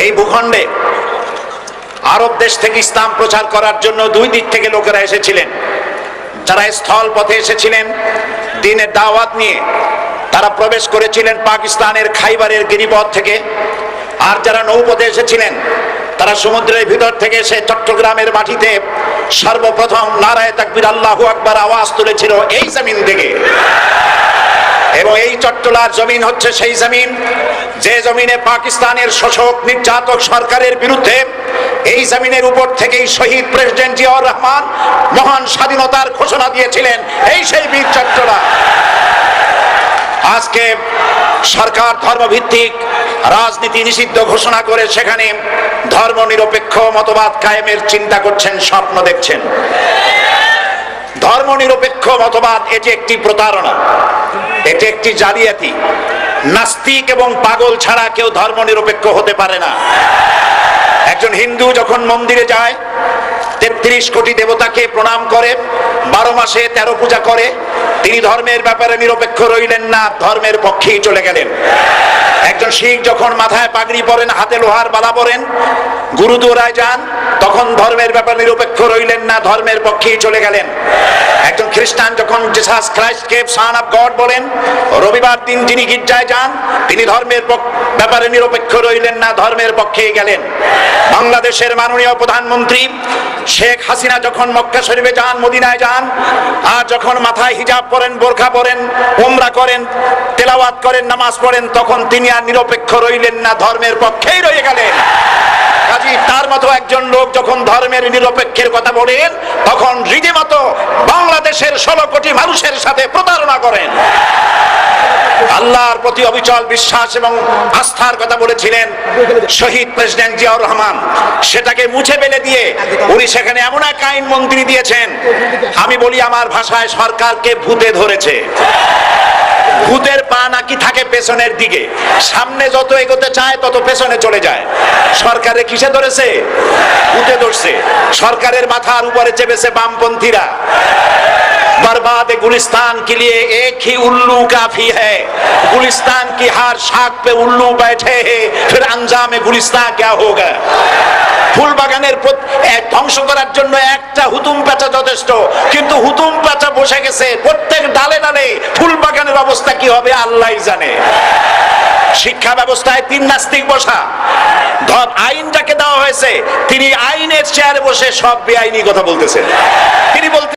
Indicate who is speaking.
Speaker 1: এই ভূখণ্ডে আরব দেশ থেকে ইসলাম প্রচার করার জন্য দুই দিক থেকে লোকেরা এসেছিলেন। যারা স্থল পথে এসেছিলেন দ্বীনের দাওয়াত নিয়ে, তারা প্রবেশ করেছিলেন পাকিস্তানের খাইবারের গিরিপথ থেকে। আর যারা নৌপথে এসেছিলেন তারা সমুদ্রের ভিতর থেকে এসে চট্টগ্রামের মাটিতে সর্বপ্রথম নারায়ে তাকবীর আল্লাহু আকবার আওয়াজ তুলেছিল এই জমিন থেকে। এবং এই চট্টলার জমিন হচ্ছে সেই জমিন যে জমিনে পাকিস্তানের শোষক নির্যাতক সরকারের বিরুদ্ধে এই জমিনের উপর থেকেই শহীদ প্রেসিডেন্ট জিয়াউর রহমান মহান স্বাধীনতার ঘোষণা দিয়েছিলেন। এই সেই বীর চট্টলা। আজকে সরকার ধর্মভিত্তিক রাজনীতি নিষিদ্ধ ঘোষণা করে সেখানে ধর্মনিরপেক্ষ মতবাদ কায়েমের চিন্তা করছেন, স্বপ্ন দেখছেন। ধর্মনিরপেক্ষ মতবাদ এটি একটি প্রতারণা, এটি একটি জালিয়াতি। নাস্তিক এবং পাগল ছাড়া কেউ ধর্মনিরপেক্ষ হতে পারে না। একজন হিন্দু যখন মন্দিরে যায় ৩৩ কোটি দেবতাকে প্রণাম করে, ১২ মাসে ১৩ পূজা করে, তিনি ধর্মের ব্যাপারে নিরপেক্ষ রইলেন না, ধর্মের পক্ষেই চলে গেলেন। একজন শিখ যখন মাথায় পাগড়ি পরেন, হাতে লোহার বালা পরেন, গুরুদুয়ারায় যান, তখন ধর্মের ব্যাপারে নিরপেক্ষ রইলেন না, ধর্মের পক্ষেই চলে গেলেন। একজন খ্রিস্টান যখন জিসাস ক্রাইস্টকে সন অফ গড বলেন, রবিবার দিন যিনি গির্জায় যান, তিনি ধর্মের ব্যাপারে নিরপেক্ষ রইলেন না, ধর্মের পক্ষেই গেলেন। বাংলাদেশের মাননীয় প্রধানমন্ত্রী শেখ হাসিনা যখন মক্কা শরীফে যান, মদিনায় যান, আর যখন মাথায় হিজাব পরেন, বোরখা পরেন, উমরা করেন, তেলাওয়াত করেন, নামাজ পড়েন, তখন তিনি আর নিরপেক্ষ রইলেন না, ধর্মের পক্ষেই রয়ে গেলেন। কাজী তার মতো একজন লোক যখন ধর্মের নিরপেক্ষের কথা বলেন, তখন রীতিমতো বাংলাদেশের 16 কোটি মানুষের সাথে প্রতারণা করেন। আল্লাহর প্রতি অবিচল বিশ্বাস এবং আস্থার কথা বলেছিলেন শহীদ প্রেসিডেন্ট জিয়াউর রহমান, সেটাকে মুছে ফেলে দিয়ে উনি সেখানে এমন এক আইন মন্ত্রী দিয়েছেন, আমি বলি আমার ভাষায় সরকারকে ভূতে ধরেছে। ভূতের পা নাকি থাকে পেছনের দিকে, সামনে যত এগোতে চায় তত পেছনে চলে যায়। সরকারে কিসে ধরেছে? ভূতে ধরছে। সরকারের মাথার উপরে চেপেছে বামপন্থীরা। बर्बाद गुलिस्तान के लिए एक ही उल्लू काफी है, गुलिस्तान की हर शाख पे उल्लू बैठे हैं, फिर अंजाम गुलिस्तान क्या होगा। ফুল বাগানের ধ্বংস করার জন্য একটা হুতুম পেঁচা যথেষ্ট, কিন্তু হুতুম পেঁচা বসে গেছে প্রত্যেক ডালে ডালে। ফুল বাগানের অবস্থা কি হবে আল্লাহই জানে। শিক্ষা ব্যবস্থায় 3 নাস্তিক বসা, আইন যাকে দেওয়া হয়েছে তিনি আইনের চেয়ারে বসে সব বেআইনি কথা বলতেছেন। তিনি বলতে